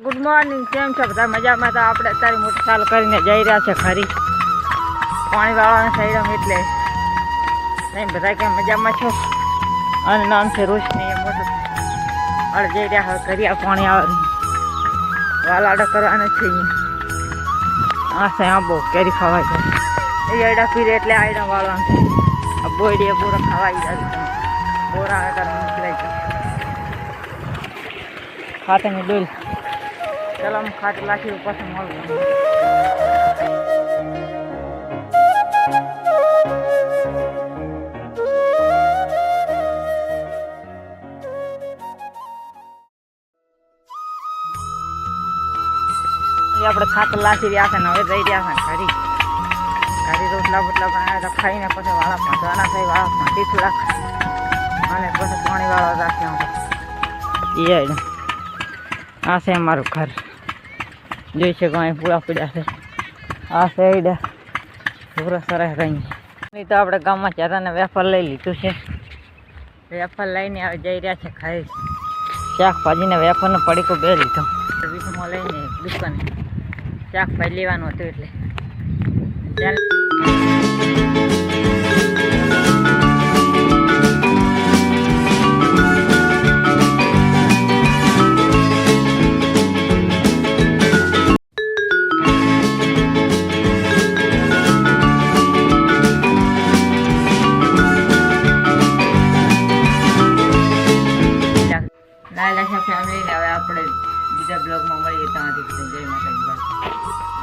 Good morning, કેમ છો બધા? મજામાં? તો આપણે અત્યારે મોટર ચાલુ કરીને જઈ રહ્યા છે ખરી પાણીવાળાના સાઈડમાં, એટલે નહીં બધા કેમ મજામાં છો? અને નામ છે રોશની. એ મોટર અડ જઈ રહ્યા હવે કર્યા પાણી આવે વાલાડો કરવાનો છે. અહીંયા આ છે આંબો કેરી ખવાય છે. એ આયડા પીરે એટલે આયડા વાળવાનું છે. આ બોયડી પૂરો ખવાઈ જાય છે. બોરા આગળ નીકળાય છે ખાતેની ડોલ. ચાલો અમે ખાટ લાખી પાસે મળવું. આપણે ખાતર લાખી રહ્યા છે ને હવે જઈ રહ્યા છે ઘરી રોટલા બોટલા બનાવ્યા હતા ખાઈને પછી વાળા ફાંટવાના થાય. વાળા ફાંટી થોડાક અને પછી પાણી વાળા રાખ્યા. એ આ છે અમારું ઘર, જોઈ શકો અહીં પૂરા પડ્યા છે. આ સાઈડ પૂરા સરસ રહી. નહીં તો આપણે ગામમાં ચારાને વેફર લઈ લીધું છે. વેફર લઈને હવે જઈ રહ્યા છે ખાઈ. શાકભાજીને વેફરનો પડીકો બે લીધો. વીસમાં લઈને દુકાને શાકભાજી લેવાનું હતું એટલે ચાલ. ફેમિલીને હવે આપણે બીજા બ્લોગમાં મળીએ. ત્યાંથી જય માતાજી.